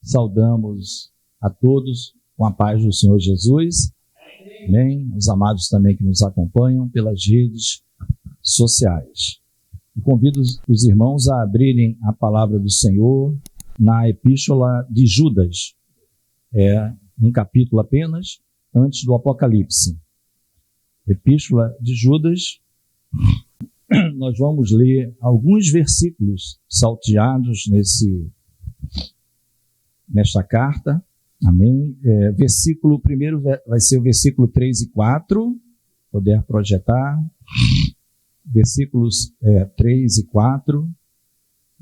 Saudamos a todos com a paz do Senhor Jesus. Amém. Os amados também que nos acompanham pelas redes sociais. Eu convido os irmãos a abrirem a palavra do Senhor na Epístola de Judas. É um capítulo apenas antes do Apocalipse. Epístola de Judas. Nós vamos ler alguns versículos salteados nesta carta. Amém. Versículo primeiro vai ser o versículo 3 e 4. Puder projetar. Versículos 3 e 4.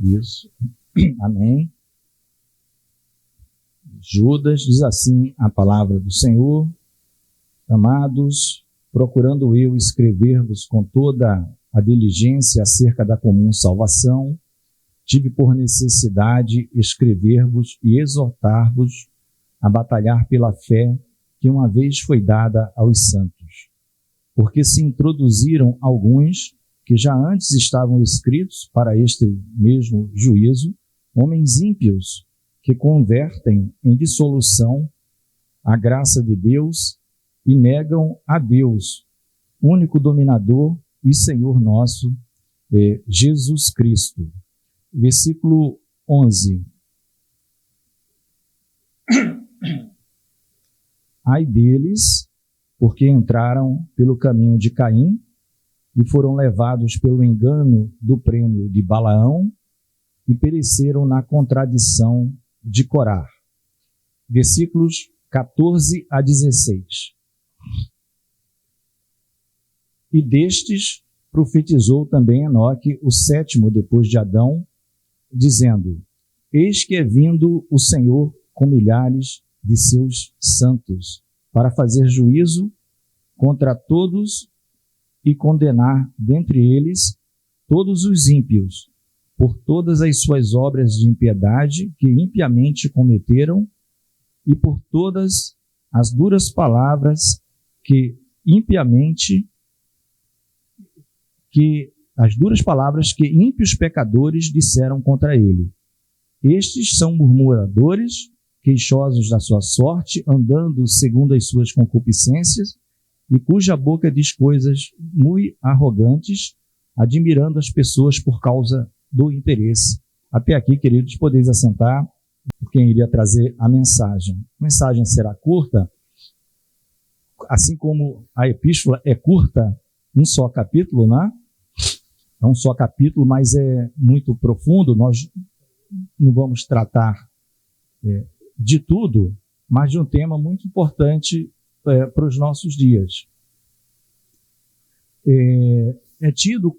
Isso. Amém. Judas, diz assim a palavra do Senhor: Amados, procurando eu escrever-vos com toda a diligência acerca da comum salvação, tive por necessidade escrever-vos e exortar-vos a batalhar pela fé que uma vez foi dada aos santos. Porque se introduziram alguns que já antes estavam escritos para este mesmo juízo, homens ímpios que convertem em dissolução a graça de Deus e negam a Deus, único dominador e Senhor nosso, Jesus Cristo. Versículo 11. Ai deles, porque entraram pelo caminho de Caim e foram levados pelo engano do prêmio de Balaão e pereceram na contradição de Corá. Versículos 14 a 16. E destes profetizou também Enoque, o sétimo depois de Adão, dizendo: Eis que é vindo o Senhor com milhares de seus santos, para fazer juízo contra todos e condenar dentre eles todos os ímpios, por todas as suas obras de impiedade que impiamente cometeram, e por todas as duras palavras que ímpios pecadores disseram contra ele. Estes são murmuradores, queixosos da sua sorte, andando segundo as suas concupiscências, e cuja boca diz coisas muito arrogantes, admirando as pessoas por causa do interesse. Até aqui, queridos, podeis assentar por quem iria trazer a mensagem. A mensagem será curta, assim como a epístola é curta, um só capítulo, né? É um só capítulo, mas é muito profundo. Nós não vamos tratar de tudo, mas de um tema muito importante para os nossos dias. É tido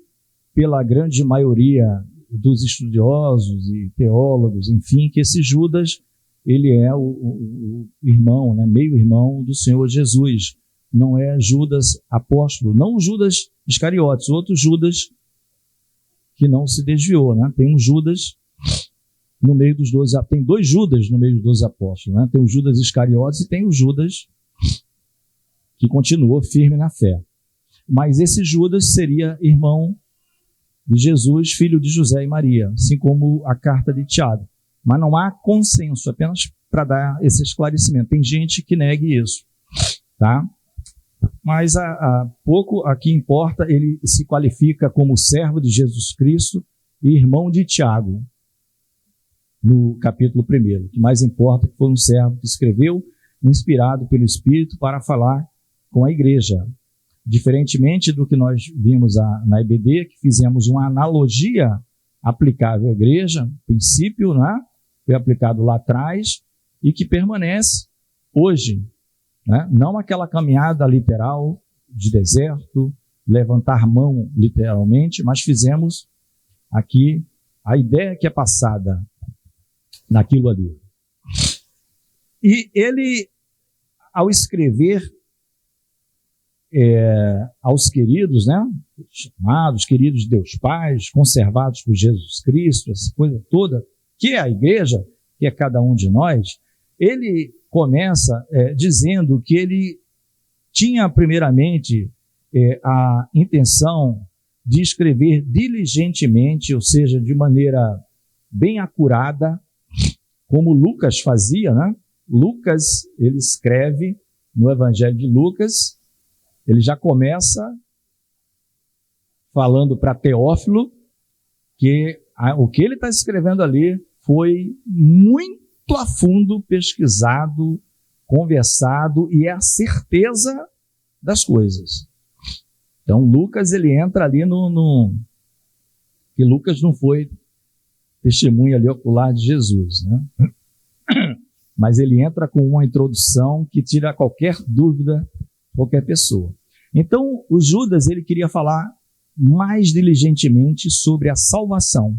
pela grande maioria dos estudiosos e teólogos, enfim, que esse Judas, ele é o irmão, né, meio-irmão do Senhor Jesus. Não é Judas apóstolo, não o Judas Iscariotes, outro Judas que não se desviou, né? Tem um Judas no meio dos 12, tem dois Judas no meio dos 12 apóstolos, né? Tem o Judas Iscariotes e tem o Judas que continuou firme na fé. Mas esse Judas seria irmão de Jesus, filho de José e Maria, assim como a carta de Tiago. Mas não há consenso, apenas para dar esse esclarecimento. Tem gente que negue isso, tá? Mas pouco aqui importa, ele se qualifica como servo de Jesus Cristo e irmão de Tiago, no capítulo 1. O que mais importa é que foi um servo que escreveu, inspirado pelo Espírito, para falar com a igreja. Diferentemente do que nós vimos na EBD, que fizemos uma analogia aplicável à igreja, princípio, né? Foi aplicado lá atrás e que permanece hoje. Né? Não aquela caminhada literal de deserto, levantar mão literalmente, mas fizemos aqui a ideia que é passada naquilo ali. E ele, ao escrever aos queridos, né, chamados, queridos de Deus Pai, conservados por Jesus Cristo, essa coisa toda, que é a igreja, que é cada um de nós, ele começa dizendo que ele tinha primeiramente a intenção de escrever diligentemente, ou seja, de maneira bem acurada, como Lucas fazia, né? Lucas, ele escreve no Evangelho de Lucas, ele já começa falando para Teófilo que o que ele está escrevendo ali foi muito a fundo pesquisado, conversado, e é a certeza das coisas. Então, Lucas, ele entra ali que Lucas não foi testemunha ali ocular de Jesus, né? Mas ele entra com uma introdução que tira qualquer dúvida, qualquer pessoa. Então, o Judas, ele queria falar mais diligentemente sobre a salvação.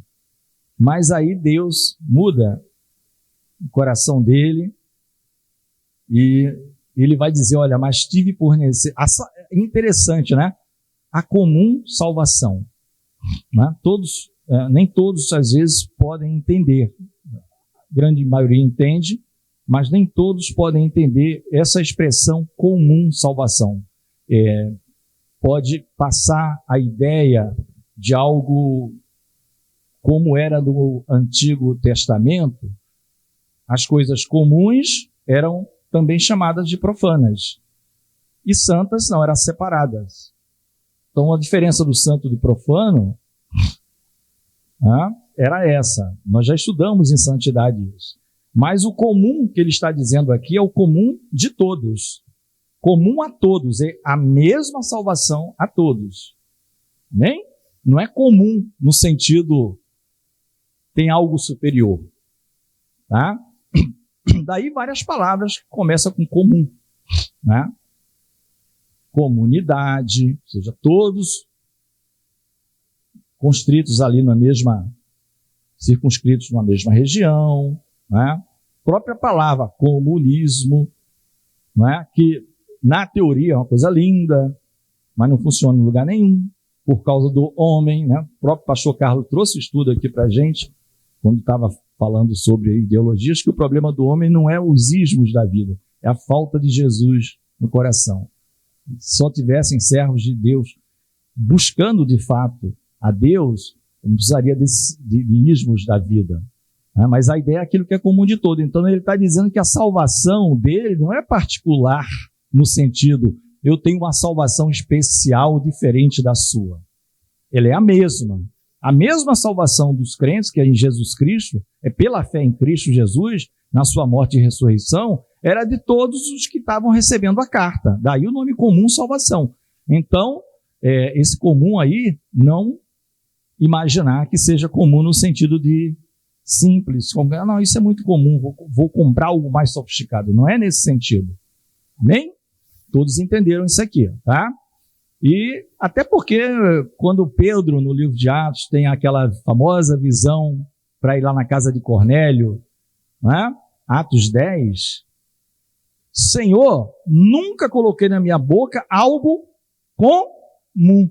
Mas aí Deus muda o coração dele e ele vai dizer, olha, mas tive por necessidade. Interessante, né? A comum salvação. Né? Nem todos, às vezes, podem entender. A grande maioria entende, mas nem todos podem entender essa expressão comum salvação. Pode passar a ideia de algo como era no Antigo Testamento. As coisas comuns eram também chamadas de profanas. E santas não, eram separadas. Então, a diferença do santo e do profano era essa. Nós já estudamos em santidade isso. Mas o comum que ele está dizendo aqui é o comum de todos. Comum a todos, é a mesma salvação a todos. Amém? Não é comum no sentido tem algo superior. Tá? Daí várias palavras que começam com comum. Né? Comunidade, ou seja, todos constritos ali na mesma, circunscritos numa mesma região. Né? Própria palavra comunismo, né? Que na teoria é uma coisa linda, mas não funciona em lugar nenhum, por causa do homem. Né? O próprio pastor Carlos trouxe estudo aqui para a gente, quando estava falando sobre ideologias, que o problema do homem não é os ismos da vida, é a falta de Jesus no coração. Se só tivessem servos de Deus buscando de fato a Deus, não precisaria de ismos da vida. Mas a ideia é aquilo que é comum de todo. Então ele está dizendo que a salvação dele não é particular no sentido, eu tenho uma salvação especial diferente da sua. Ele é a mesma. A mesma salvação dos crentes, que é em Jesus Cristo, é pela fé em Cristo Jesus, na sua morte e ressurreição, era de todos os que estavam recebendo a carta. Daí o nome comum, salvação. Então, esse comum aí, não imaginar que seja comum no sentido de simples. Não, isso é muito comum, vou comprar algo mais sofisticado. Não é nesse sentido. Amém? Todos entenderam isso aqui, tá? E até porque quando Pedro, no livro de Atos, tem aquela famosa visão para ir lá na casa de Cornélio, né? Atos 10, Senhor, nunca coloquei na minha boca algo comum.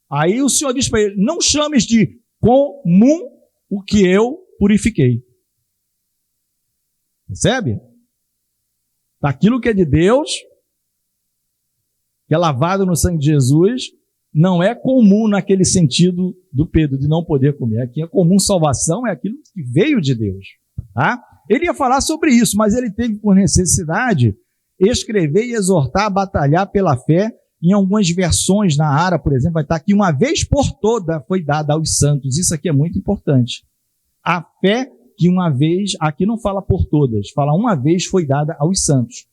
Aí o Senhor diz para ele, não chames de comum o que eu purifiquei. Percebe? Aquilo que é de Deus, que é lavado no sangue de Jesus, não é comum naquele sentido do Pedro, de não poder comer. Aqui é comum salvação, é aquilo que veio de Deus. Tá? Ele ia falar sobre isso, mas ele teve por necessidade escrever e exortar a batalhar pela fé. Em algumas versões, na Ara, por exemplo, vai estar aqui, uma vez por toda foi dada aos santos. Isso aqui é muito importante. A fé que uma vez, aqui não fala por todas, fala uma vez foi dada aos santos.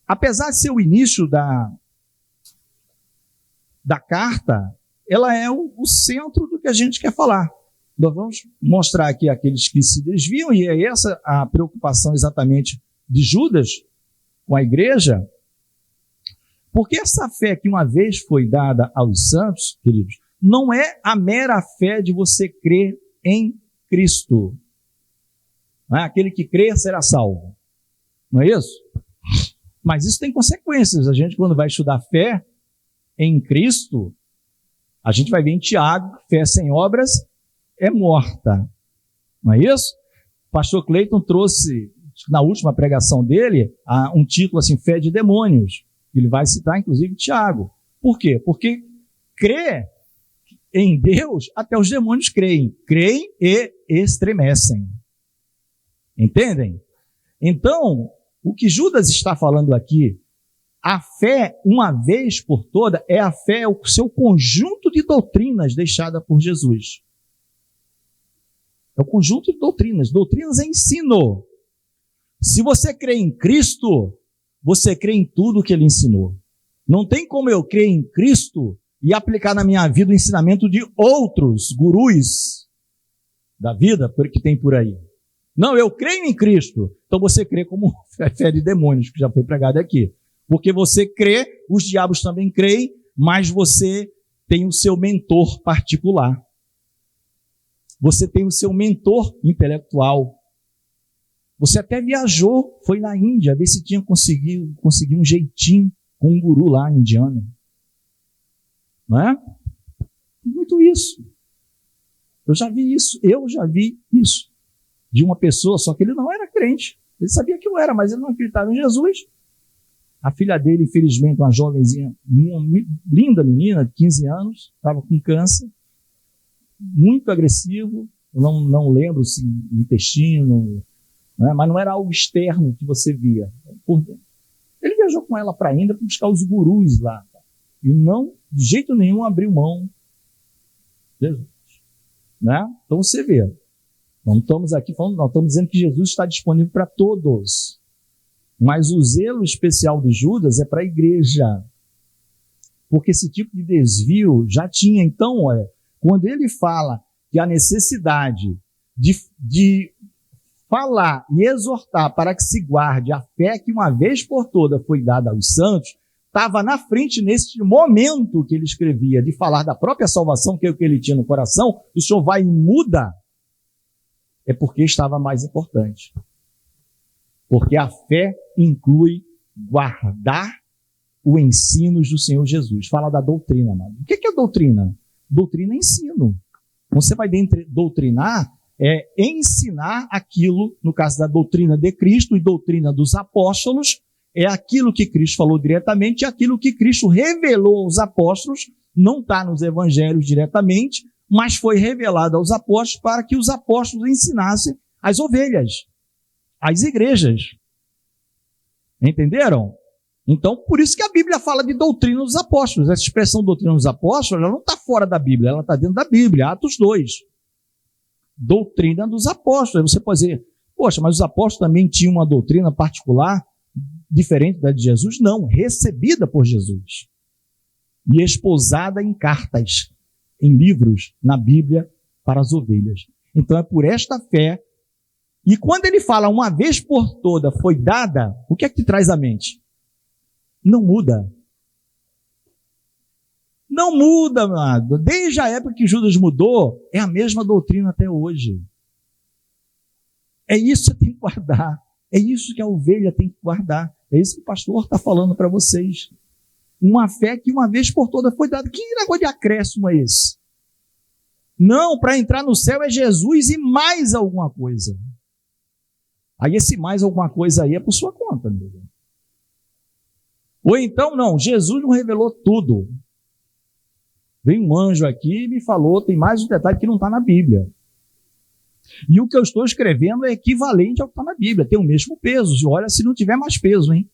Apesar de ser o início da carta, ela é o centro do que a gente quer falar. Nós vamos mostrar aqui aqueles que se desviam, e é essa a preocupação exatamente de Judas com a igreja, porque essa fé que uma vez foi dada aos santos, queridos, não é a mera fé de você crer em Cristo. Não é? Aquele que crer será salvo. Não é isso? Mas isso tem consequências. A gente, quando vai estudar fé em Cristo, a gente vai ver em Tiago que fé sem obras é morta. Não é isso? O pastor Cleiton trouxe, na última pregação dele, um título assim, Fé de Demônios. Ele vai citar, inclusive, Tiago. Por quê? Porque crer em Deus, até os demônios creem. Creem e estremecem. Entendem? Então, o que Judas está falando aqui, a fé, uma vez por toda, é a fé, o seu conjunto de doutrinas deixada por Jesus. É o conjunto de doutrinas. Doutrinas é ensino. Se você crê em Cristo, você crê em tudo que ele ensinou. Não tem como eu crer em Cristo e aplicar na minha vida o ensinamento de outros gurus da vida que tem por aí. Não, eu creio em Cristo. Então você crê como fé de demônios, que já foi pregado aqui. Porque você crê, os diabos também creem, mas você tem o seu mentor particular. Você tem o seu mentor intelectual. Você até viajou, foi na Índia, ver se tinha conseguido um jeitinho com um guru lá indiano. Não é? Muito isso. Eu já vi isso. De uma pessoa, só que ele não era crente. Ele sabia que eu era, mas ele não acreditava em Jesus. A filha dele, infelizmente, uma jovenzinha, uma linda menina de 15 anos, estava com câncer, muito agressivo, eu não lembro se intestino, né, mas não era algo externo que você via. Ele viajou com ela para a Índia para buscar os gurus lá. E não, de jeito nenhum, abriu mão de Jesus. Né? Então você vê. Não estamos aqui falando, nós estamos dizendo que Jesus está disponível para todos. Mas o zelo especial de Judas é para a igreja. Porque esse tipo de desvio já tinha. Então, olha, quando ele fala que a necessidade de falar e exortar para que se guarde a fé que uma vez por toda foi dada aos santos, estava na frente nesse momento que ele escrevia, de falar da própria salvação, que é o que ele tinha no coração, o Senhor vai e muda, é porque estava mais importante. Porque a fé inclui guardar o ensino do Senhor Jesus. Fala da doutrina, amado. O que é doutrina? Doutrina é ensino. Você vai doutrinar, é ensinar aquilo, no caso da doutrina de Cristo e doutrina dos apóstolos, é aquilo que Cristo falou diretamente, é aquilo que Cristo revelou aos apóstolos, não está nos evangelhos diretamente, mas foi revelado aos apóstolos para que os apóstolos ensinassem as ovelhas, as igrejas. Entenderam? Então, por isso que a Bíblia fala de doutrina dos apóstolos. Essa expressão doutrina dos apóstolos, ela não está fora da Bíblia, ela está dentro da Bíblia, Atos 2. Doutrina dos apóstolos. Aí você pode dizer, poxa, mas os apóstolos também tinham uma doutrina particular, diferente da de Jesus? Não, recebida por Jesus. E esposada em cartas, em livros, na Bíblia, para as ovelhas. Então é por esta fé. E quando ele fala uma vez por toda foi dada, o que é que te traz à mente? Não muda. Não muda, amado. Desde a época que Judas mudou, é a mesma doutrina até hoje. É isso que você tem que guardar. É isso que a ovelha tem que guardar. É isso que o pastor está falando para vocês. Uma fé que uma vez por toda foi dada. Que negócio de acréscimo é esse? Não, para entrar no céu é Jesus e mais alguma coisa. Aí esse mais alguma coisa aí é por sua conta, meu Deus. Ou então, não, Jesus não revelou tudo. Veio um anjo aqui e me falou, tem mais um detalhe que não está na Bíblia. E o que eu estou escrevendo é equivalente ao que está na Bíblia, tem o mesmo peso. Olha, se não tiver mais peso, hein?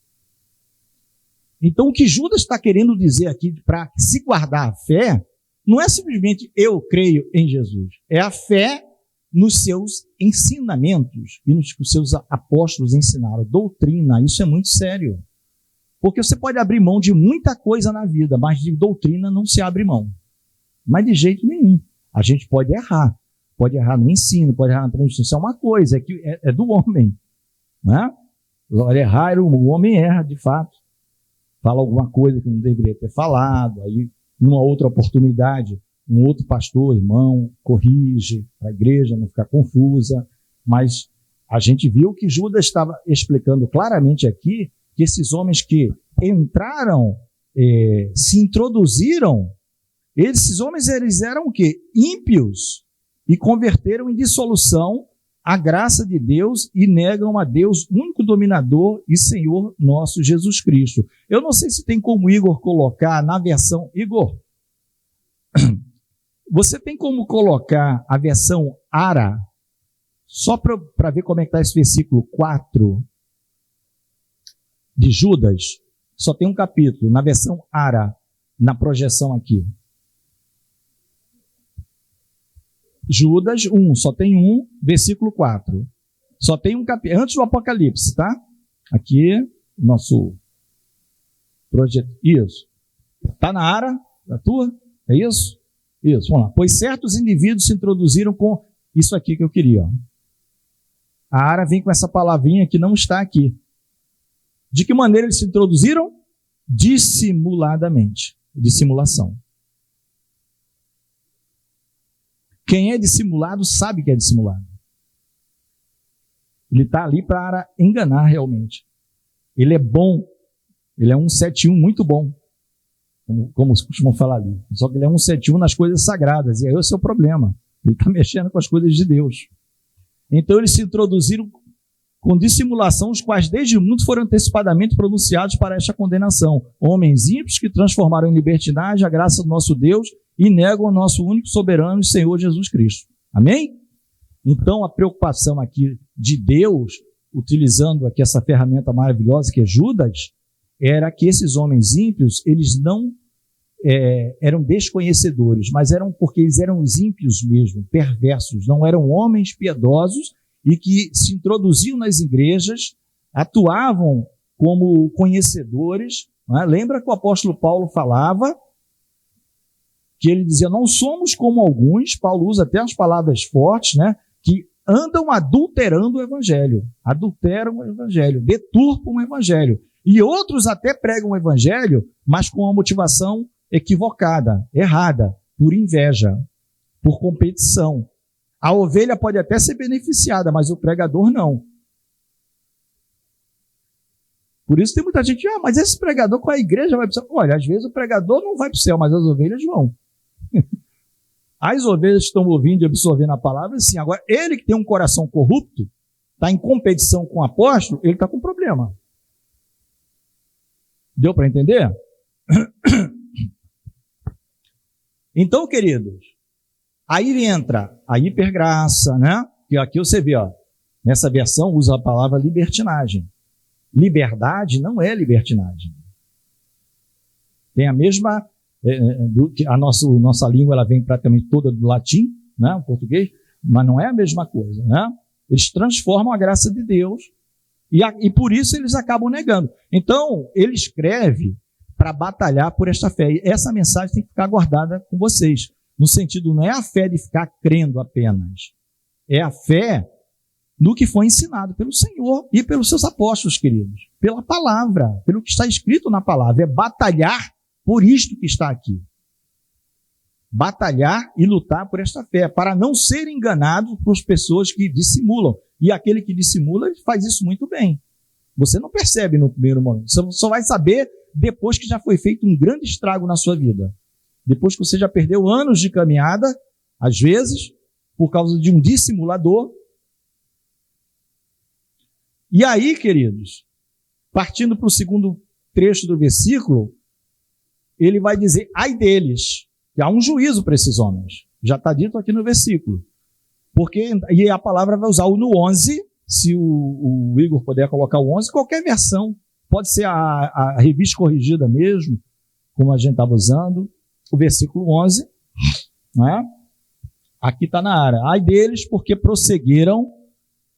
Então, o que Judas está querendo dizer aqui para se guardar a fé, não é simplesmente eu creio em Jesus. É a fé nos seus ensinamentos e nos que os seus apóstolos ensinaram. Doutrina, isso é muito sério. Porque você pode abrir mão de muita coisa na vida, mas de doutrina não se abre mão. Mas de jeito nenhum. A gente pode errar. Pode errar no ensino, pode errar na transmissão. É uma coisa, é do homem. Né? Errar, o homem erra, de fato. Fala alguma coisa que não deveria ter falado. Aí, numa outra oportunidade, um outro pastor, irmão, corrige para a igreja não ficar confusa. Mas a gente viu que Judas estava explicando claramente aqui que esses homens que entraram, se introduziram, esses homens eles eram o quê? Ímpios, e converteram em dissolução a graça de Deus e negam a Deus, único dominador e Senhor nosso Jesus Cristo. Eu não sei se tem como Igor colocar na versão... Igor, você tem como colocar a versão ARA Só para ver como é que está esse versículo 4 de Judas, só tem um capítulo, na versão ARA, na projeção aqui. Judas 1, só tem um, versículo 4. Só tem um capítulo, antes do Apocalipse, tá? Aqui, nosso projeto. Isso. Tá na ARA, da tua? É isso? Isso, vamos lá. Pois certos indivíduos se introduziram com isso aqui que eu queria. Ó. A ARA vem com essa palavrinha que não está aqui. De que maneira eles se introduziram? Dissimuladamente. Dissimulação. Quem é dissimulado sabe que é dissimulado. Ele está ali para enganar realmente. Ele é bom. Ele é 171 muito bom. Como costumam falar ali. Só que ele é 171 nas coisas sagradas. E aí esse é o problema. Ele está mexendo com as coisas de Deus. Então eles se introduziram com dissimulação, os quais desde muito foram antecipadamente pronunciados para esta condenação. Homens ímpios que transformaram em libertinagem a graça do nosso Deus e negam o nosso único soberano e Senhor Jesus Cristo. Amém? Então a preocupação aqui de Deus, utilizando aqui essa ferramenta maravilhosa que é Judas, era que esses homens ímpios, eles não eram desconhecedores, mas eram porque eles eram os ímpios mesmo, perversos, não eram homens piedosos e que se introduziam nas igrejas, atuavam como conhecedores. Não é? Lembra que o apóstolo Paulo falava, que ele dizia, não somos como alguns, Paulo usa até as palavras fortes, né, que andam adulterando o evangelho, adulteram o evangelho, deturpam o evangelho. E outros até pregam o evangelho, mas com uma motivação equivocada, errada, por inveja, por competição. A ovelha pode até ser beneficiada, mas o pregador não. Por isso tem muita gente, mas esse pregador com a igreja vai para o céu. Olha, às vezes o pregador não vai para o céu, mas as ovelhas vão. As ovelhas estão ouvindo e absorvendo a palavra, sim. Agora, ele que tem um coração corrupto, está em competição com o apóstolo, ele está com problema. Deu para entender? Então, queridos, aí entra a hipergraça, né? Que aqui você vê, ó, nessa versão usa a palavra libertinagem. Liberdade não é libertinagem. Tem a mesma, nossa língua ela vem praticamente toda do latim, né? O português, mas não é a mesma coisa, né? Eles transformam a graça de Deus e por isso eles acabam negando. Então, ele escreve para batalhar por esta fé. E essa mensagem tem que ficar guardada com vocês. No sentido, não é a fé de ficar crendo apenas. É a fé no que foi ensinado pelo Senhor e pelos seus apóstolos, queridos. Pela palavra, pelo que está escrito na palavra. É batalhar por isto que está aqui. Batalhar e lutar por esta fé, para não ser enganado por pessoas que dissimulam. E aquele que dissimula, ele faz isso muito bem. Você não percebe no primeiro momento. Você só vai saber depois que já foi feito um grande estrago na sua vida. Depois que você já perdeu anos de caminhada, às vezes, por causa de um dissimulador. E aí, queridos, partindo para o segundo trecho do versículo, ele vai dizer, ai deles, que há um juízo para esses homens. Já está dito aqui no versículo. E a palavra vai usar o no 11, se o Igor puder colocar o 11, qualquer versão. Pode ser a revista corrigida mesmo, como a gente estava usando. O versículo 11, né? Aqui está na área. Ai deles, porque prosseguiram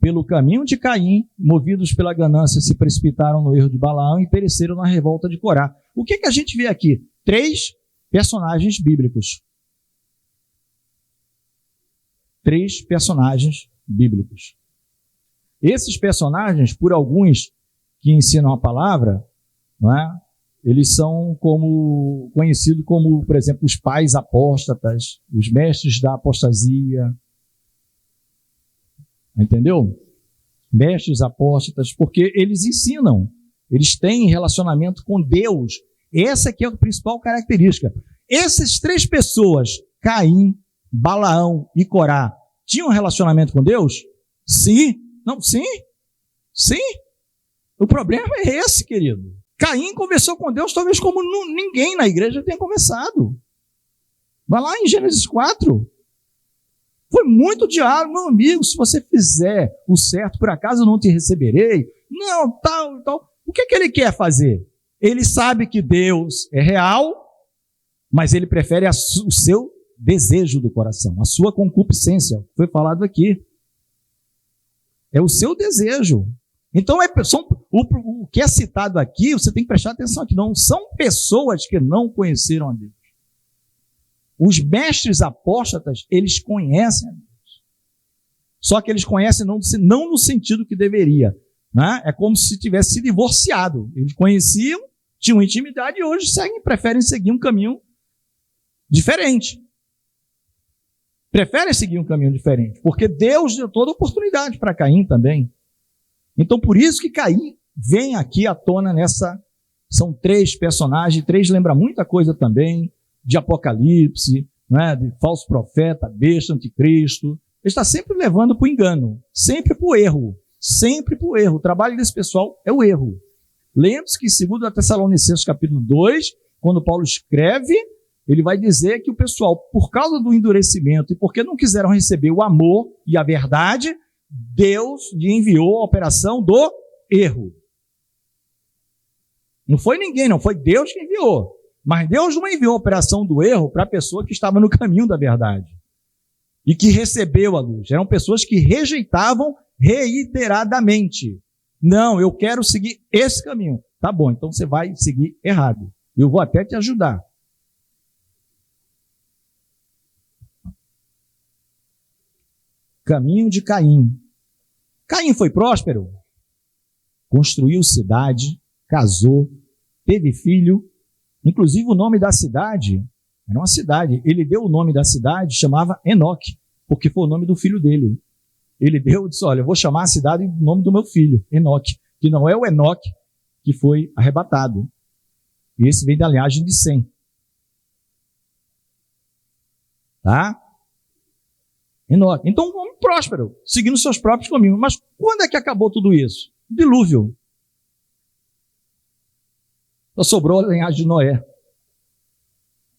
pelo caminho de Caim, movidos pela ganância, se precipitaram no erro de Balaão e pereceram na revolta de Corá. O que a gente vê aqui? 3 personagens bíblicos. 3 personagens bíblicos. Esses personagens, por alguns que ensinam a palavra, não é? Eles são conhecidos como, por exemplo, os pais apóstatas, os mestres da apostasia. Entendeu? Mestres apóstatas, porque eles ensinam, eles têm relacionamento com Deus. Essa aqui é a principal característica. Essas 3 pessoas, Caim, Balaão e Corá, tinham relacionamento com Deus? Sim. Não, sim. Sim. O problema é esse, querido. Caim conversou com Deus talvez como ninguém na igreja tenha conversado. Vai lá em Gênesis 4. Foi muito diálogo, meu amigo, se você fizer o certo, por acaso eu não te receberei? Não, tal, tal. O que ele quer fazer? Ele sabe que Deus é real, mas ele prefere o seu desejo do coração, a sua concupiscência, foi falado aqui. É o seu desejo. Então, o que é citado aqui, você tem que prestar atenção aqui, não são pessoas que não conheceram a Deus. Os mestres apóstatas, eles conhecem a Deus. Só que eles conhecem não no sentido que deveria. Né? É como se tivesse se divorciado. Eles conheciam, tinham intimidade e hoje preferem seguir um caminho diferente. Preferem seguir um caminho diferente. Porque Deus deu toda a oportunidade para Caim também. Então, por isso que Caim vem aqui à tona nessa... São 3 personagens, 3 lembra muita coisa também, de Apocalipse, né, de falso profeta, besta, anticristo. Ele está sempre levando para o engano, sempre para o erro, sempre para o erro. O trabalho desse pessoal é o erro. Lembre-se que em 2 Tessalonicenses capítulo 2, quando Paulo escreve, ele vai dizer que o pessoal, por causa do endurecimento e porque não quiseram receber o amor e a verdade, Deus lhe enviou a operação do erro. Não foi ninguém, não, foi Deus que enviou. Mas Deus não enviou a operação do erro para a pessoa que estava no caminho da verdade e que recebeu a luz. Eram pessoas que rejeitavam reiteradamente. Não, eu quero seguir esse caminho. Tá bom, então você vai seguir errado. Eu vou até te ajudar. Caminho de Caim. Caim foi próspero? Construiu cidade, casou, teve filho. Inclusive o nome da cidade era uma cidade. Ele deu o nome da cidade, chamava Enoque, porque foi o nome do filho dele. Ele disse, olha, eu vou chamar a cidade em nome do meu filho, Enoque, que não é o Enoque que foi arrebatado. E esse vem da linhagem de Sem. Tá? Enoque. Então, um homem próspero, seguindo seus próprios caminhos. Mas quando é que acabou tudo isso? Dilúvio. Só sobrou a linhagem de Noé,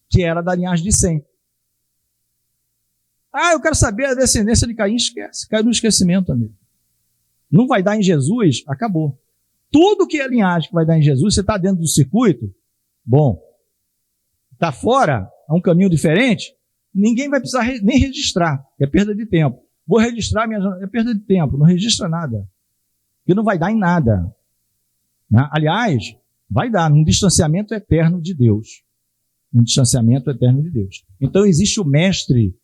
que era da linhagem de Sem. Eu quero saber a descendência de Caim. Esquece. Caiu no esquecimento, amigo. Não vai dar em Jesus? Acabou. Tudo que é linhagem que vai dar em Jesus, você está dentro do circuito? Bom. Está fora? É um caminho diferente? Ninguém vai precisar nem registrar. É perda de tempo. Vou registrar é perda de tempo. Não registra nada. Porque não vai dar em nada. Né? Aliás, vai dar num distanciamento eterno de Deus. Um distanciamento eterno de Deus. Então existe o mestre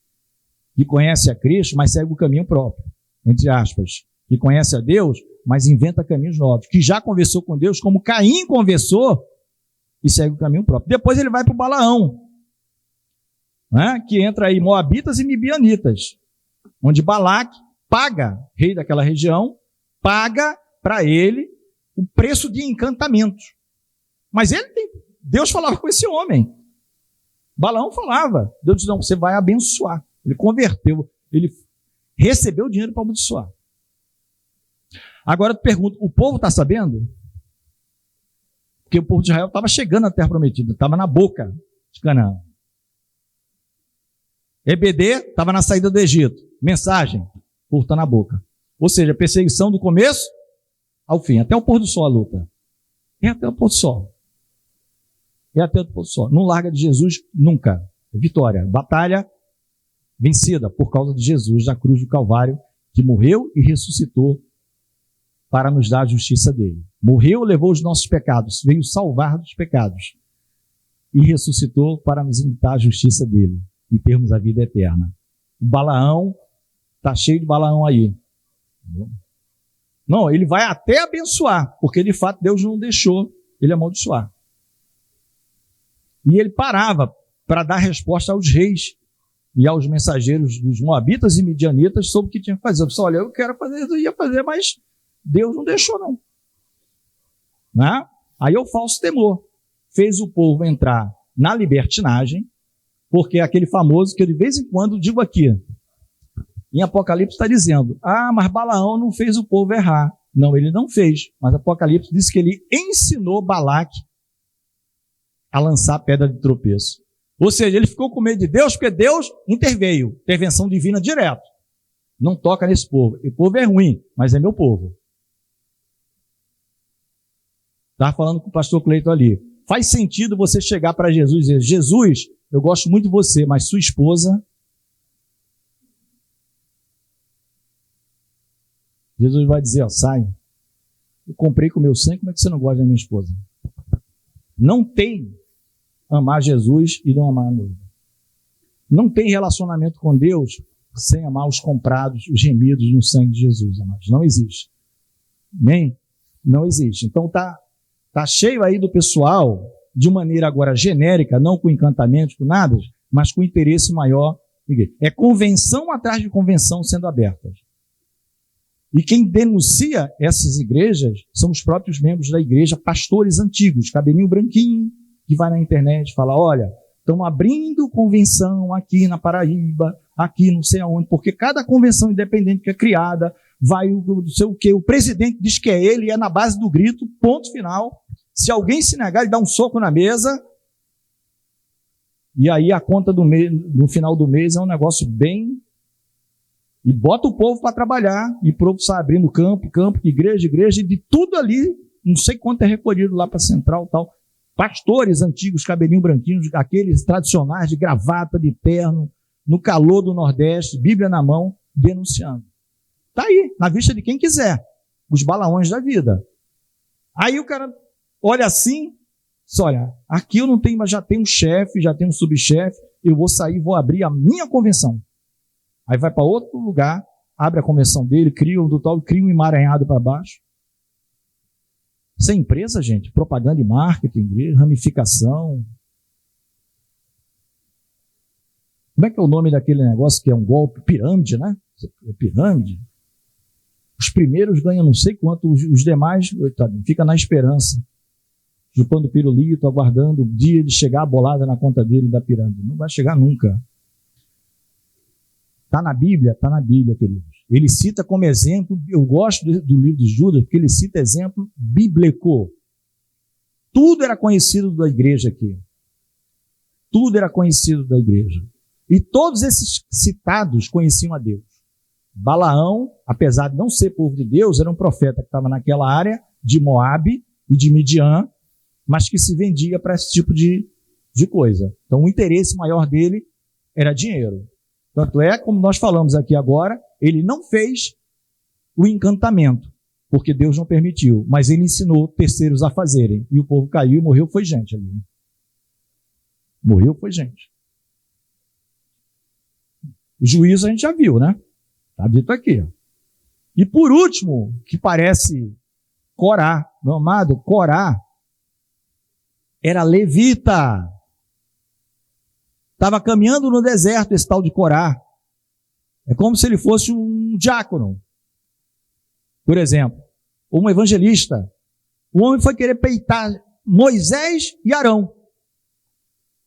que conhece a Cristo, mas segue o caminho próprio. Entre aspas. Que conhece a Deus, mas inventa caminhos novos. Que já conversou com Deus, como Caim conversou, e segue o caminho próprio. Depois ele vai para o Balaão. Né? Que entra aí Moabitas e Midianitas. Onde Balaque paga, rei daquela região, paga para ele o preço de encantamento. Mas Deus falava com esse homem. Balaão falava. Deus disse, não, você vai abençoar. Ele converteu, ele recebeu o dinheiro para abençoar. Agora eu te pergunto, o povo está sabendo? Porque o povo de Israel estava chegando à terra prometida, estava na boca de Canaã. EBD estava na saída do Egito. Mensagem, o povo está na boca. Ou seja, perseguição do começo ao fim, até o pôr do sol a luta. É até o pôr do sol. É até o pôr do sol. Não larga de Jesus nunca. Vitória, batalha vencida por causa de Jesus da cruz do Calvário, que morreu e ressuscitou para nos dar a justiça dele. Morreu, levou os nossos pecados, veio salvar dos pecados e ressuscitou para nos dar a justiça dele e termos a vida eterna. O Balaão, está cheio de Balaão aí. Não, ele vai até abençoar, porque de fato Deus não deixou ele amaldiçoar. E ele parava para dar resposta aos reis e aos mensageiros dos Moabitas e Midianitas sobre o que tinha que fazer. Eu disse, olha, eu quero fazer, eu ia fazer, mas Deus não deixou, não. Né? Aí o falso temor fez o povo entrar na libertinagem, porque é aquele famoso que eu de vez em quando digo aqui, em Apocalipse está dizendo, mas Balaão não fez o povo errar. Não, ele não fez, mas Apocalipse diz que ele ensinou Balaque a lançar pedra de tropeço. Ou seja, ele ficou com medo de Deus porque Deus interveio. Intervenção divina direto. Não toca nesse povo. O povo é ruim, mas é meu povo. Estava falando com o pastor Cleiton ali. Faz sentido você chegar para Jesus e dizer, Jesus, eu gosto muito de você, mas sua esposa... Jesus vai dizer, ó, sai. Eu comprei com o meu sangue, como é que você não gosta da minha esposa? Não tem amar Jesus e não amar a noiva. Não tem relacionamento com Deus sem amar os comprados, os remidos no sangue de Jesus, amados. Não existe. Nem? Não existe. Então tá cheio aí do pessoal, de maneira agora genérica, não com encantamento, com nada, mas com interesse maior. É convenção atrás de convenção sendo abertas. E quem denuncia essas igrejas são os próprios membros da igreja, pastores antigos, cabelinho branquinho, que vai na internet e fala, olha, estão abrindo convenção aqui na Paraíba, aqui não sei aonde, porque cada convenção independente que é criada, vai não sei o quê, o presidente diz que é ele, é na base do grito, ponto final. Se alguém se negar, ele dá um soco na mesa, e aí a conta do mês, no final do mês é um negócio bem... E bota o povo para trabalhar, e o povo sai abrindo campo, igreja, e de tudo ali, não sei quanto é recolhido lá para a central e tal. Pastores antigos, cabelinho branquinho, aqueles tradicionais de gravata, de terno, no calor do Nordeste, Bíblia na mão, denunciando. Está aí, na vista de quem quiser, os balaões da vida. Aí o cara olha assim, olha, aqui eu não tenho, mas já tem um chefe, já tem um subchefe, eu vou sair, vou abrir a minha convenção. Aí vai para outro lugar, abre a convenção dele, cria um emaranhado para baixo. Isso é empresa, gente? Propaganda e marketing, ramificação. Como é que é o nome daquele negócio que é um golpe? Pirâmide, né? É pirâmide. Os primeiros ganham não sei quanto, os demais, coitado, fica na esperança. Chupando pirulito, aguardando o dia de chegar a bolada na conta dele da pirâmide. Não vai chegar nunca. Está na Bíblia, queridos. Ele cita como exemplo, eu gosto do livro de Judas, porque ele cita exemplo bíblico. Tudo era conhecido da igreja aqui. Tudo era conhecido da igreja. E todos esses citados conheciam a Deus. Balaão, apesar de não ser povo de Deus, era um profeta que estava naquela área de Moabe e de Midian, mas que se vendia para esse tipo de coisa. Então o interesse maior dele era dinheiro. Tanto é, como nós falamos aqui agora, ele não fez o encantamento, porque Deus não permitiu, mas ele ensinou terceiros a fazerem. E o povo caiu e morreu, foi gente ali. Morreu, foi gente. O juízo a gente já viu, né? Está dito aqui. E por último, que parece Corá, meu amado, Corá era levita. Estava caminhando no deserto esse tal de Corá. É como se ele fosse um diácono. Por exemplo, um evangelista. O homem foi querer peitar Moisés e Arão.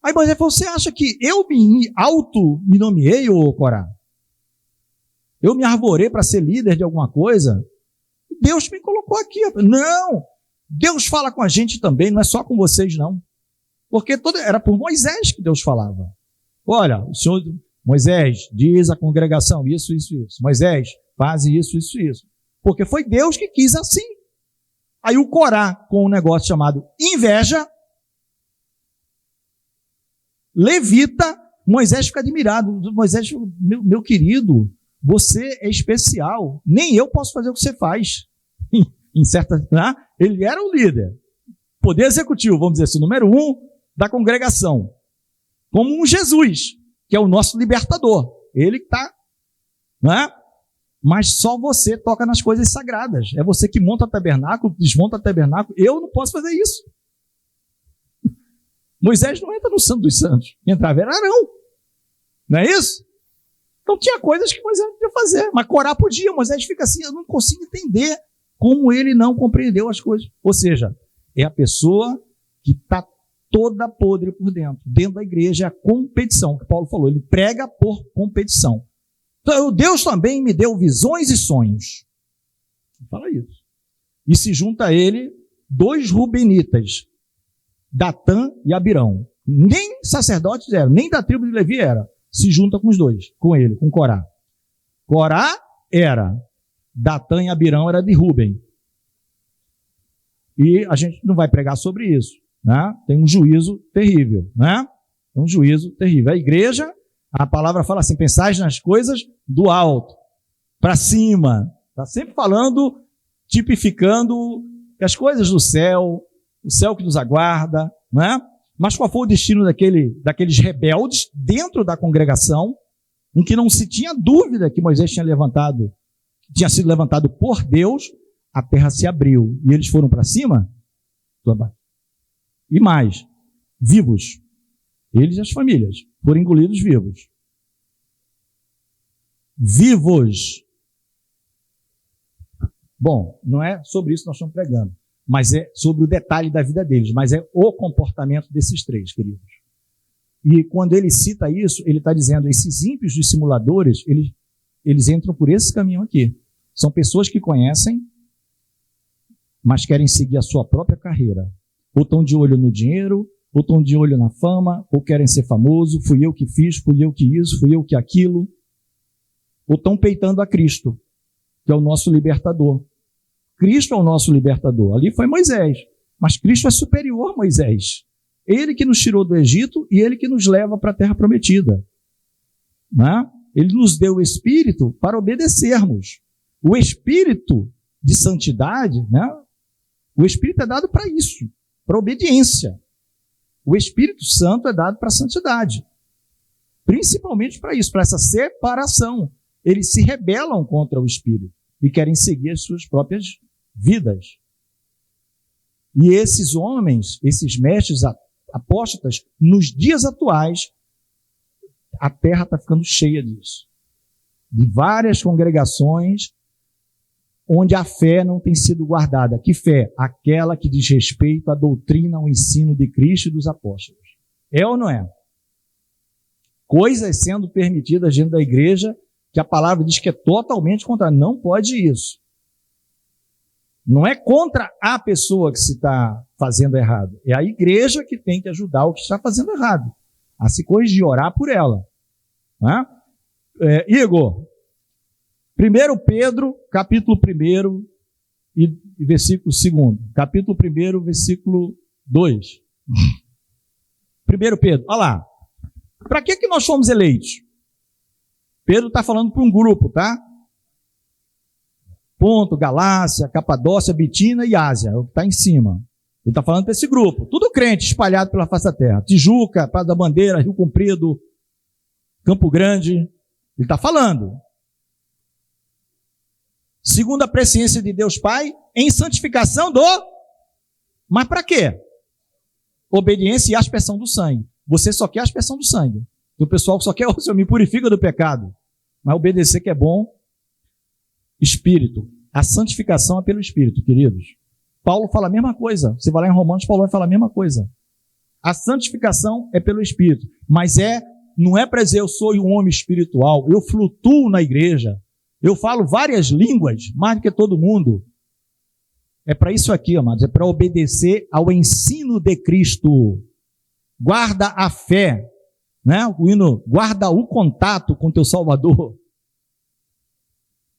Aí Moisés falou, você acha que eu me nomeei, ô Corá? Eu me arvorei para ser líder de alguma coisa? Deus me colocou aqui. Não! Deus fala com a gente também, não é só com vocês, não. Porque era por Moisés que Deus falava. Olha, o Senhor, Moisés, diz à congregação isso. Moisés, faz isso. Porque foi Deus que quis assim. Aí o Corá, com um negócio chamado inveja, levita, Moisés fica admirado. Moisés, meu querido, você é especial. Nem eu posso fazer o que você faz. Em certa, né? Ele era o líder. Poder executivo, vamos dizer assim, número 1 da congregação. Como um Jesus, que é o nosso libertador. Ele que está, né? Mas só você toca nas coisas sagradas. É você que monta tabernáculo, desmonta tabernáculo. Eu não posso fazer isso. Moisés não entra no Santo dos Santos. Quem entrava era Arão. Não é isso? Então tinha coisas que Moisés não podia fazer. Mas Corá podia. Moisés fica assim, eu não consigo entender como ele não compreendeu as coisas. Ou seja, é a pessoa que está toda podre por dentro. Dentro da igreja é a competição, que Paulo falou. Ele prega por competição. Então, Deus também me deu visões e sonhos. Fala isso. E se junta a ele 2 rubenitas, Datã e Abirão. Nem sacerdotes eram, nem da tribo de Levi era. Se junta com os dois, com ele, com Corá. Corá era, Datã e Abirão era de Ruben. E a gente não vai pregar sobre isso, né? Tem um juízo terrível, né? Tem um juízo terrível. A igreja, a palavra fala assim, pensais nas coisas do alto, para cima. Está sempre falando, tipificando as coisas do céu, o céu que nos aguarda, né? Mas qual foi o destino daqueles rebeldes dentro da congregação, em que não se tinha dúvida que Moisés tinha sido levantado por Deus, a terra se abriu e eles foram para cima? E mais, vivos. Eles e as famílias foram engolidos vivos. Vivos. Bom, não é sobre isso que nós estamos pregando, mas é sobre o detalhe da vida deles, mas é o comportamento desses três, queridos. E quando ele cita isso, ele está dizendo, esses ímpios dissimuladores, eles entram por esse caminho aqui. São pessoas que conhecem, mas querem seguir a sua própria carreira. Ou estão de olho no dinheiro, ou estão de olho na fama, ou querem ser famoso, fui eu que fiz, fui eu que isso, fui eu que aquilo. Ou estão peitando a Cristo, que é o nosso libertador. Cristo é o nosso libertador. Ali foi Moisés, mas Cristo é superior a Moisés. Ele que nos tirou do Egito e ele que nos leva para a terra prometida. Né? Ele nos deu o Espírito para obedecermos. O Espírito de santidade, né? O Espírito é dado para isso, para obediência. O Espírito Santo é dado para a santidade. Principalmente para isso, para essa separação. Eles se rebelam contra o Espírito e querem seguir as suas próprias vidas. E esses homens, esses mestres apóstatas, nos dias atuais, a terra está ficando cheia disso. De várias congregações onde a fé não tem sido guardada. Que fé? Aquela que diz respeito à doutrina, ao ensino de Cristo e dos apóstolos. É ou não é? Coisas sendo permitidas dentro da igreja que a palavra diz que é totalmente contra. Não pode isso. Não é contra a pessoa que se está fazendo errado. É a igreja que tem que ajudar o que está fazendo errado. A se corrigir, orar por ela. Né? Igor, 1 Pedro, capítulo 1 e versículo 2. Capítulo 1, versículo 2. 1 Pedro, olha lá. Para que nós fomos eleitos? Pedro está falando para um grupo, tá? Ponto, Galácia, Capadócia, Bitina e Ásia, é o que está em cima. Ele está falando para esse grupo. Tudo crente espalhado pela face da terra. Tijuca, Praia da Bandeira, Rio Comprido, Campo Grande. Ele está falando. Segundo a presciência de Deus Pai, em santificação do... Mas para quê? Obediência e aspersão do sangue. Você só quer a aspersão do sangue. E o pessoal só quer, o Senhor me purifica do pecado. Mas obedecer que é bom. Espírito. A santificação é pelo Espírito, queridos. Paulo fala a mesma coisa. Você vai lá em Romanos, Paulo vai falar a mesma coisa. A santificação é pelo Espírito. Mas não é para dizer eu sou um homem espiritual, eu flutuo na igreja, eu falo várias línguas, mais do que todo mundo. É para isso aqui, amados, é para obedecer ao ensino de Cristo. Guarda a fé, né? O hino, guarda o contato com teu Salvador.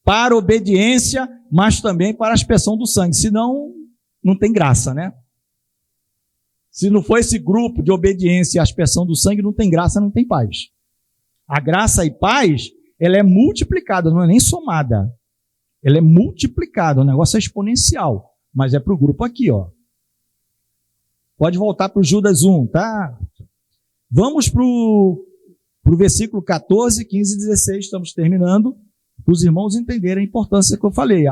Para obediência, mas também para a aspersão do sangue. Senão, não tem graça, né? Se não for esse grupo de obediência e aspersão do sangue, não tem graça, não tem paz. A graça e paz, ela é multiplicada, não é nem somada. Ela é multiplicada, o negócio é exponencial. Mas é para o grupo aqui, ó. Pode voltar para o Judas 1, tá? Vamos para o versículo 14, 15 e 16, estamos terminando, para os irmãos entenderem a importância que eu falei.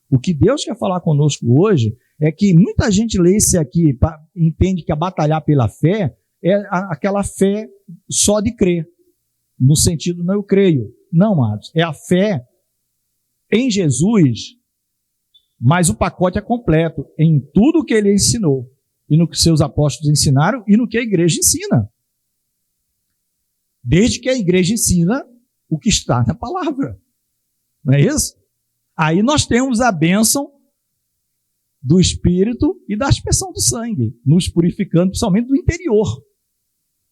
O que Deus quer falar conosco hoje é que muita gente lê isso aqui, entende que a batalhar pela fé é aquela fé só de crer, no sentido não eu creio. Não, amados, é a fé em Jesus, mas o pacote é completo em tudo que ele ensinou, e no que seus apóstolos ensinaram, e no que a igreja ensina. Desde que a igreja ensina o que está na palavra. Não é isso? Aí nós temos a bênção do Espírito e da aspersão do sangue, nos purificando, principalmente do interior.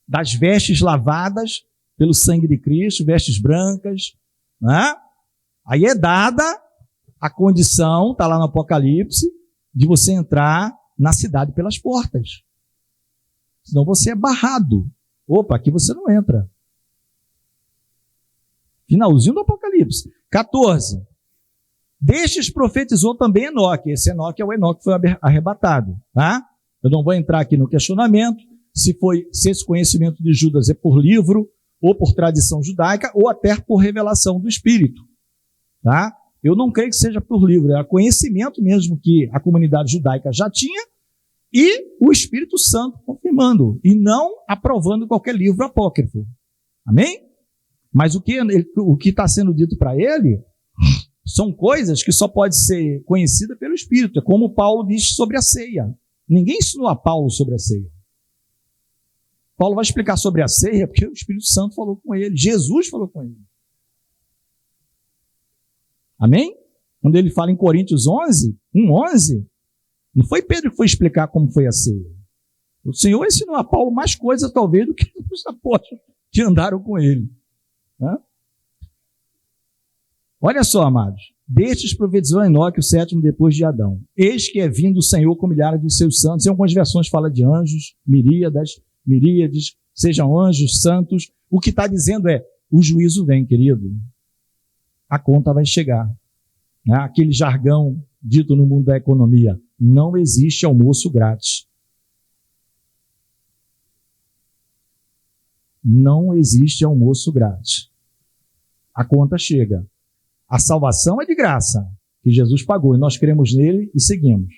das vestes lavadas pelo sangue de Cristo, vestes brancas, né? Aí é dada a condição, está lá no Apocalipse, de você entrar na cidade pelas portas. Senão você é barrado. Opa, aqui você não entra. Finalzinho do Apocalipse. 14. Destes profetizou também Enoque. Esse Enoque é o Enoque que foi arrebatado. Tá? Eu não vou entrar aqui no questionamento se esse conhecimento de Judas é por livro, ou por tradição judaica, ou até por revelação do Espírito. Tá? Eu não creio que seja por livro, é conhecimento mesmo que a comunidade judaica já tinha e o Espírito Santo confirmando, e não aprovando qualquer livro apócrifo. Amém? Mas o que está sendo dito para ele são coisas que só pode ser conhecida pelo Espírito. É como Paulo diz sobre a ceia. Ninguém ensinou a Paulo sobre a ceia. Paulo vai explicar sobre a ceia porque o Espírito Santo falou com ele, Jesus falou com ele. Amém? Quando ele fala em Coríntios 11, 1:11, não foi Pedro que foi explicar como foi a ceia. O Senhor ensinou a Paulo mais coisas, talvez, do que os apóstolos que andaram com ele. Né? Olha só, amados. Destes profetizou Enoque, o sétimo depois de Adão. Eis que é vindo o Senhor com milhares de seus santos. Em algumas versões fala de anjos, miríades, sejam anjos, santos. O que está dizendo é, o juízo vem, querido. A conta vai chegar. Aquele jargão dito no mundo da economia, não existe almoço grátis. Não existe almoço grátis. A conta chega. A salvação é de graça, que Jesus pagou, e nós cremos nele e seguimos.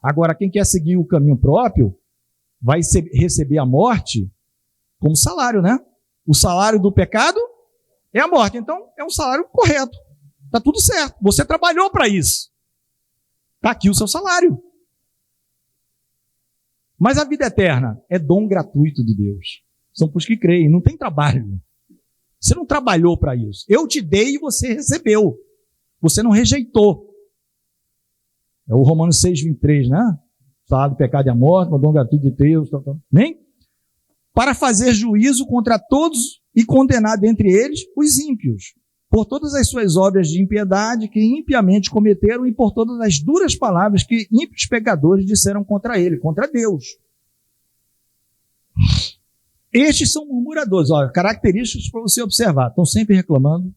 Agora, quem quer seguir o caminho próprio, vai receber a morte como salário, né? O salário do pecado é a morte, então é um salário correto. Está tudo certo, você trabalhou para isso. Está aqui o seu salário. Mas a vida eterna é dom gratuito de Deus. São para os que creem, não tem trabalho. Você não trabalhou para isso. Eu te dei e você recebeu. Você não rejeitou. É o Romanos 6:23, né? Fala do pecado e a morte, o dom gratuito de Deus. Nem? Para fazer juízo contra todos e condenar dentre eles os ímpios, por todas as suas obras de impiedade que impiamente cometeram e por todas as duras palavras que ímpios pecadores disseram contra ele, contra Deus. Estes são murmuradores, olha, características para você observar. Estão sempre reclamando,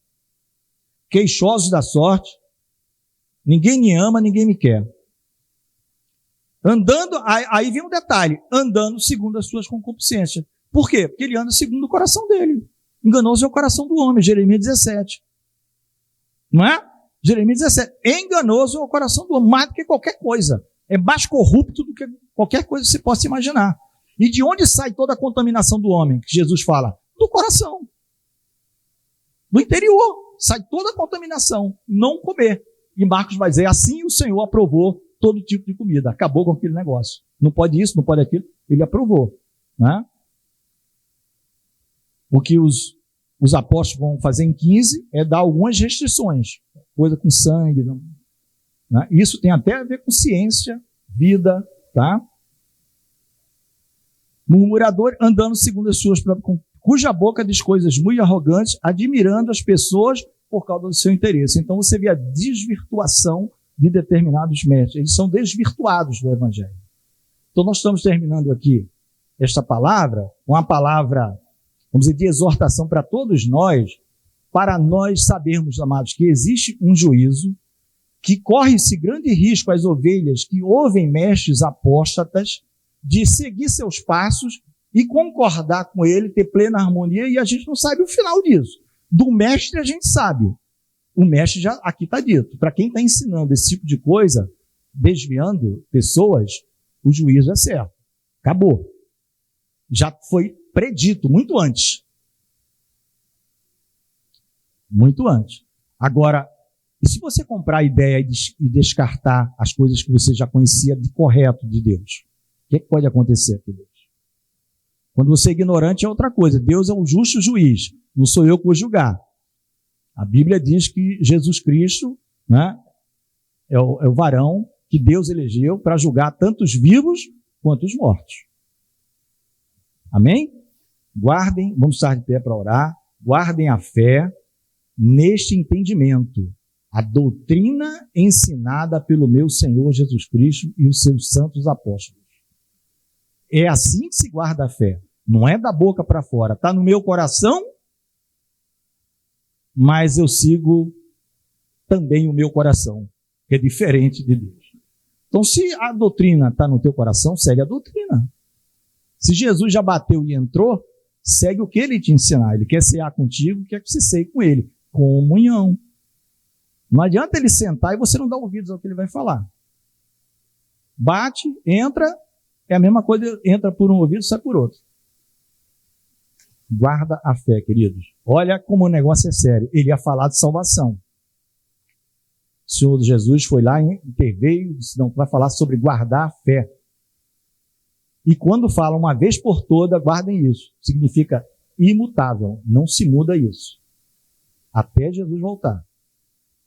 queixosos da sorte, ninguém me ama, ninguém me quer. Andando, aí vem um detalhe, andando segundo as suas concupiscências. Por quê? Porque ele anda segundo o coração dele. Enganoso é o coração do homem, Jeremias 17. Não é? Jeremias 17. Enganoso é o coração do homem, mais do que qualquer coisa. É mais corrupto do que qualquer coisa que você possa imaginar. E de onde sai toda a contaminação do homem, que Jesus fala? Do coração. Do interior. Sai toda a contaminação. Não comer. E Marcos vai dizer, assim o Senhor aprovou todo tipo de comida. Acabou com aquele negócio. Não pode isso, não pode aquilo. Ele aprovou. Né? O que os apóstolos vão fazer em 15 é dar algumas restrições. Coisa com sangue. Né? Isso tem até a ver com ciência, vida, tá? Murmurador, andando segundo as suas próprias, cuja boca diz coisas muito arrogantes, admirando as pessoas por causa do seu interesse. Então você vê a desvirtuação de determinados mestres. Eles são desvirtuados do Evangelho. Então nós estamos terminando aqui esta palavra, uma palavra, vamos dizer, de exortação para todos nós, para nós sabermos, amados, que existe um juízo, que corre-se grande risco às ovelhas que ouvem mestres apóstatas, de seguir seus passos e concordar com ele, ter plena harmonia, e a gente não sabe o final disso. Do mestre a gente sabe. O mestre já aqui está dito. Para quem está ensinando esse tipo de coisa, desviando pessoas, o juízo é certo. Acabou. Já foi predito muito antes. Muito antes. Agora, e se você comprar a ideia e descartar as coisas que você já conhecia de correto de Deus? O que pode acontecer com Deus? Quando você é ignorante é outra coisa. Deus é um justo juiz. Não sou eu que vou julgar. A Bíblia diz que Jesus Cristo, né, é o varão que Deus elegeu para julgar tanto os vivos quanto os mortos. Amém? Guardem, vamos estar de pé para orar, guardem a fé neste entendimento, a doutrina ensinada pelo meu Senhor Jesus Cristo e os seus santos apóstolos. É assim que se guarda a fé. Não é da boca para fora. Está no meu coração, mas eu sigo também o meu coração, que é diferente de Deus. Então, se a doutrina está no teu coração, segue a doutrina. Se Jesus já bateu e entrou, segue o que ele te ensinar. Ele quer cear contigo, quer que você ceie com ele. Comunhão. Não adianta ele sentar e você não dar ouvidos ao que ele vai falar. Bate, entra, é a mesma coisa, entra por um ouvido, sai por outro. Guarda a fé, queridos. Olha como o negócio é sério. Ele ia falar de salvação. O Senhor Jesus foi lá, interveio, disse, não, vai falar sobre guardar a fé. E quando fala uma vez por toda, guardem isso. Significa imutável, não se muda isso. Até Jesus voltar.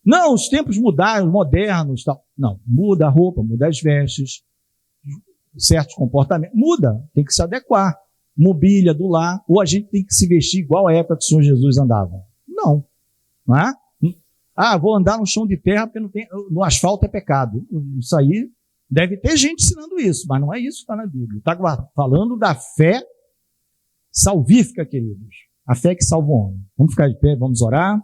Não, os tempos mudaram, modernos, tal. Não, muda a roupa, muda as vestes, certos comportamentos. Muda, tem que se adequar. Mobília do lar, ou a gente tem que se vestir igual à época que o Senhor Jesus andava. Não. Não é? Ah, vou andar no chão de terra porque no asfalto é pecado. Isso aí, deve ter gente ensinando isso, mas não é isso que está na Bíblia. Está falando da fé salvífica, queridos. A fé que salva o homem. Vamos ficar de pé, vamos orar.